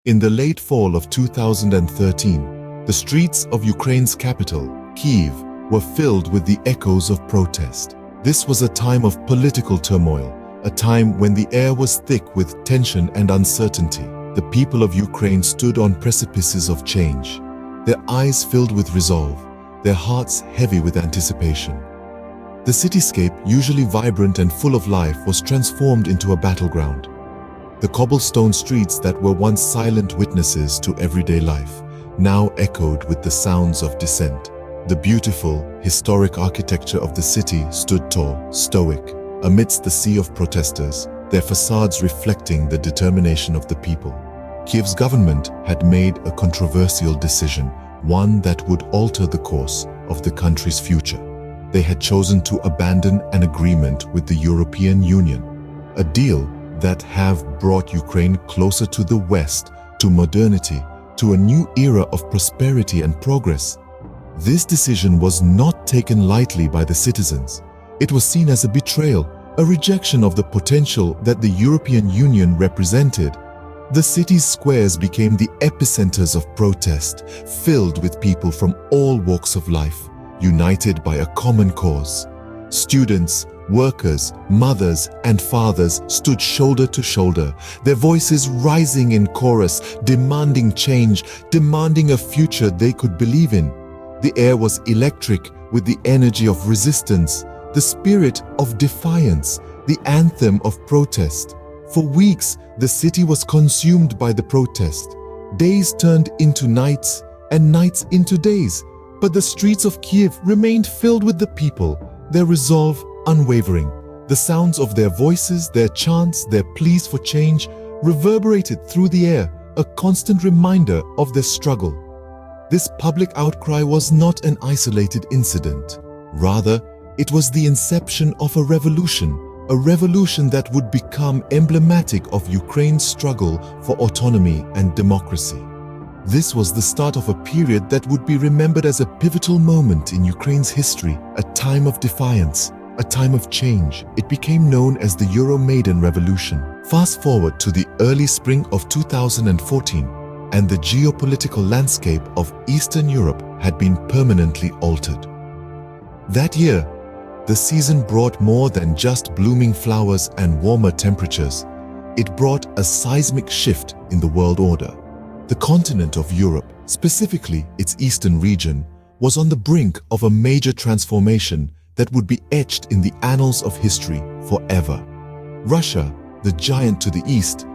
In the late fall of 2013, the streets of Ukraine's capital, Kyiv, were filled with the echoes of protest. This was a time of political turmoil, a time when the air was thick with tension and uncertainty. The people of Ukraine stood on precipices of change, their eyes filled with resolve, their hearts heavy with anticipation. The cityscape, usually vibrant and full of life, was transformed into a battleground. The cobblestone streets that were once silent witnesses to everyday life now echoed with the sounds of dissent. The beautiful, historic architecture of the city stood tall, stoic, amidst the sea of protesters, their facades reflecting the determination of the people. Kyiv's government had made a controversial decision, one that would alter the course of the country's future. They had chosen to abandon an agreement with the European Union, a deal that have brought Ukraine closer to the West, to modernity, to a new era of prosperity and progress. This decision was not taken lightly by the citizens. It was seen as a betrayal, a rejection of the potential that the European Union represented. The city's squares became the epicenters of protest, filled with people from all walks of life, united by a common cause. Students, workers, mothers, and fathers stood shoulder to shoulder, their voices rising in chorus, demanding change, demanding a future they could believe in. The air was electric with the energy of resistance, the spirit of defiance, the anthem of protest. For weeks, the city was consumed by the protest. Days turned into nights, and nights into days. But the streets of Kyiv remained filled with the people, their resolve unwavering. The sounds of their voices, their chants, their pleas for change reverberated through the air, a constant reminder of their struggle. This public outcry was not an isolated incident. Rather, it was the inception of a revolution that would become emblematic of Ukraine's struggle for autonomy and democracy. This was the start of a period that would be remembered as a pivotal moment in Ukraine's history, a time of defiance, a time of change. It became known as the Euromaidan Revolution. Fast forward to the early spring of 2014, and the geopolitical landscape of Eastern Europe had been permanently altered. That year, the season brought more than just blooming flowers and warmer temperatures. It brought a seismic shift in the world order. The continent of Europe, specifically its eastern region, was on the brink of a major transformation that would be etched in the annals of history forever. Russia, the giant to the east,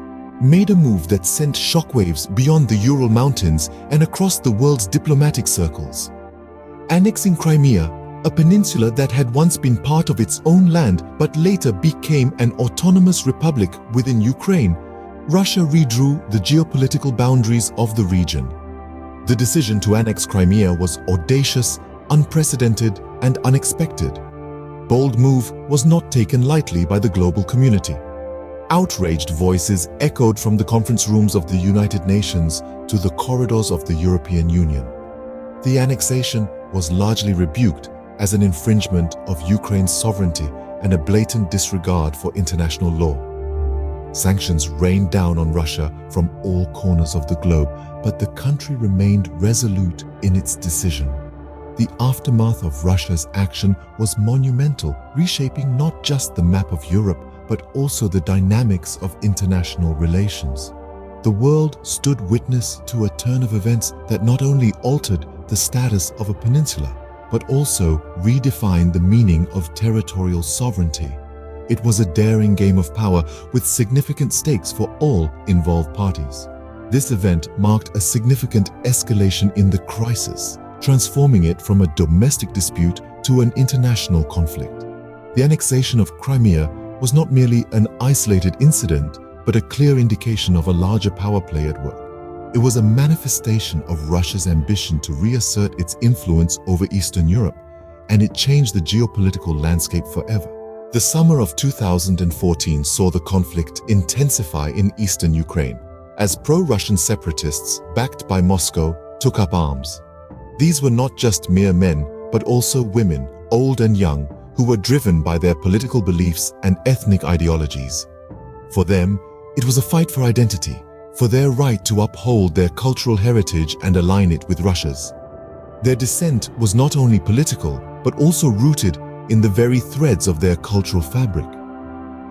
made a move that sent shockwaves beyond the Ural Mountains and across the world's diplomatic circles. Annexing Crimea, a peninsula that had once been part of its own land but later became an autonomous republic within Ukraine, Russia redrew the geopolitical boundaries of the region. The decision to annex Crimea was audacious, unprecedented, and unexpected. Bold move was not taken lightly by the global community. Outraged voices echoed from the conference rooms of the United Nations to the corridors of the European Union. The annexation was largely rebuked as an infringement of Ukraine's sovereignty and a blatant disregard for international law. Sanctions rained down on Russia from all corners of the globe, but the country remained resolute in its decision. The aftermath of Russia's action was monumental, reshaping not just the map of Europe, but also the dynamics of international relations. The world stood witness to a turn of events that not only altered the status of a peninsula, but also redefined the meaning of territorial sovereignty. It was a daring game of power with significant stakes for all involved parties. This event marked a significant escalation in the crisis, transforming it from a domestic dispute to an international conflict. The annexation of Crimea was not merely an isolated incident, but a clear indication of a larger power play at work. It was a manifestation of Russia's ambition to reassert its influence over Eastern Europe, and it changed the geopolitical landscape forever. The summer of 2014 saw the conflict intensify in eastern Ukraine, as pro-Russian separatists, backed by Moscow, took up arms. These were not just mere men, but also women, old and young, who were driven by their political beliefs and ethnic ideologies. For them, it was a fight for identity, for their right to uphold their cultural heritage and align it with Russia's. Their dissent was not only political, but also rooted in the very threads of their cultural fabric.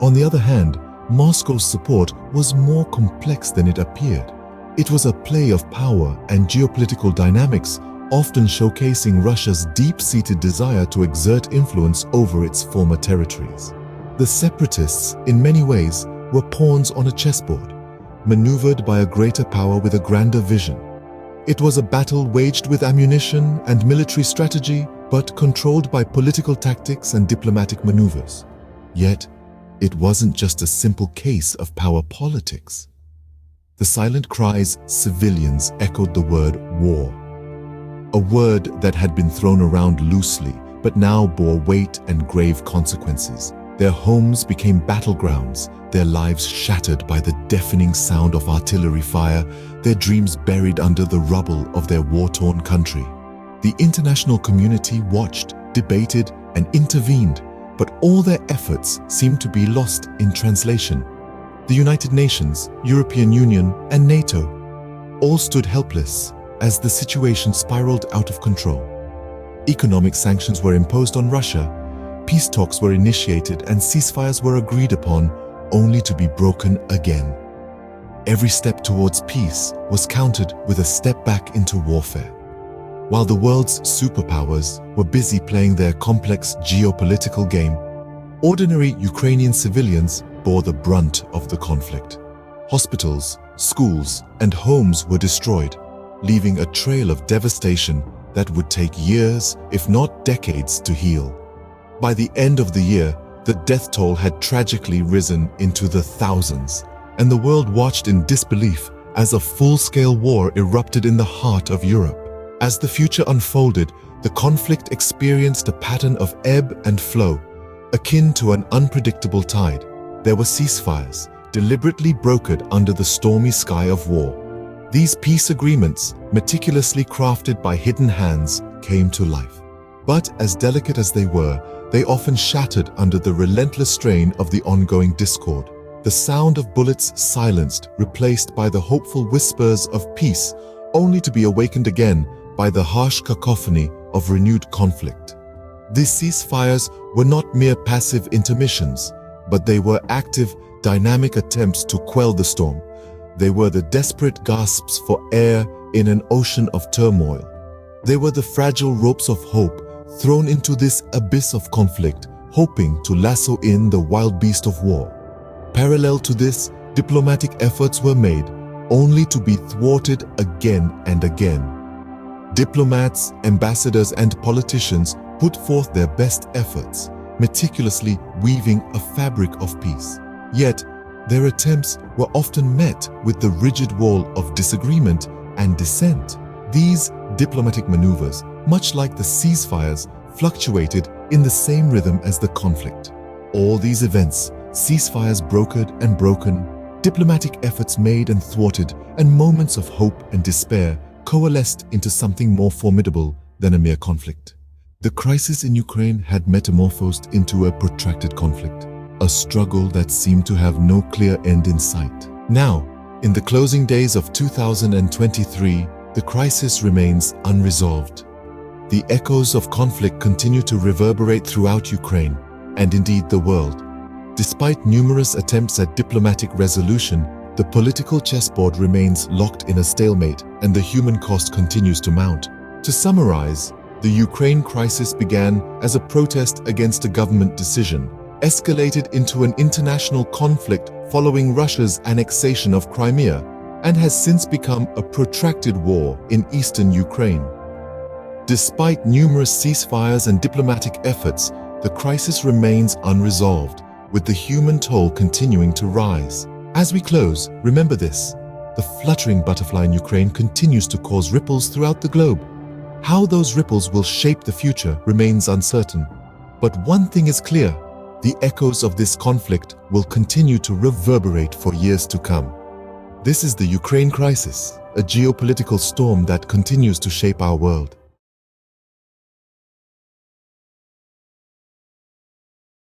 On the other hand, Moscow's support was more complex than it appeared. It was a play of power and geopolitical dynamics, often showcasing Russia's deep-seated desire to exert influence over its former territories. The separatists, in many ways, were pawns on a chessboard, maneuvered by a greater power with a grander vision. It was a battle waged with ammunition and military strategy, but controlled by political tactics and diplomatic maneuvers. Yet, it wasn't just a simple case of power politics. The silent cries civilians echoed the word war, a word that had been thrown around loosely, but now bore weight and grave consequences. Their homes became battlegrounds, their lives shattered by the deafening sound of artillery fire, their dreams buried under the rubble of their war-torn country. The international community watched, debated, and intervened, but all their efforts seemed to be lost in translation. The United Nations, European Union, and NATO all stood helpless as the situation spiraled out of control. Economic sanctions were imposed on Russia, peace talks were initiated, and ceasefires were agreed upon, only to be broken again. Every step towards peace was countered with a step back into warfare. While the world's superpowers were busy playing their complex geopolitical game, ordinary Ukrainian civilians bore the brunt of the conflict. Hospitals, schools, and homes were destroyed, leaving a trail of devastation that would take years, if not decades, to heal. By the end of the year, the death toll had tragically risen into the thousands, and the world watched in disbelief as a full-scale war erupted in the heart of Europe. As the future unfolded, the conflict experienced a pattern of ebb and flow, akin to an unpredictable tide. There were ceasefires, deliberately brokered under the stormy sky of war. These peace agreements, meticulously crafted by hidden hands, came to life. But as delicate as they were, they often shattered under the relentless strain of the ongoing discord. The sound of bullets silenced, replaced by the hopeful whispers of peace, only to be awakened again by the harsh cacophony of renewed conflict. These ceasefires were not mere passive intermissions, but they were active, dynamic attempts to quell the storm. They were the desperate gasps for air in an ocean of turmoil. They were the fragile ropes of hope thrown into this abyss of conflict, hoping to lasso in the wild beast of war. Parallel to this, diplomatic efforts were made, only to be thwarted again and again. Diplomats, ambassadors, and politicians put forth their best efforts, meticulously weaving a fabric of peace. Yet, their attempts were often met with the rigid wall of disagreement and dissent. These diplomatic maneuvers, much like the ceasefires, fluctuated in the same rhythm as the conflict. All these events, ceasefires brokered and broken, diplomatic efforts made and thwarted, and moments of hope and despair coalesced into something more formidable than a mere conflict. The crisis in Ukraine had metamorphosed into a protracted conflict, a struggle that seemed to have no clear end in sight. Now, in the closing days of 2023, the crisis remains unresolved. The echoes of conflict continue to reverberate throughout Ukraine, and indeed the world. Despite numerous attempts at diplomatic resolution, the political chessboard remains locked in a stalemate, and the human cost continues to mount. To summarize, the Ukraine crisis began as a protest against a government decision, escalated into an international conflict following Russia's annexation of Crimea, and has since become a protracted war in eastern Ukraine. Despite numerous ceasefires and diplomatic efforts, the crisis remains unresolved, with the human toll continuing to rise. As we close, remember this: the fluttering butterfly in Ukraine continues to cause ripples throughout the globe. How those ripples will shape the future remains uncertain. But one thing is clear: the echoes of this conflict will continue to reverberate for years to come. This is the Ukraine crisis, a geopolitical storm that continues to shape our world.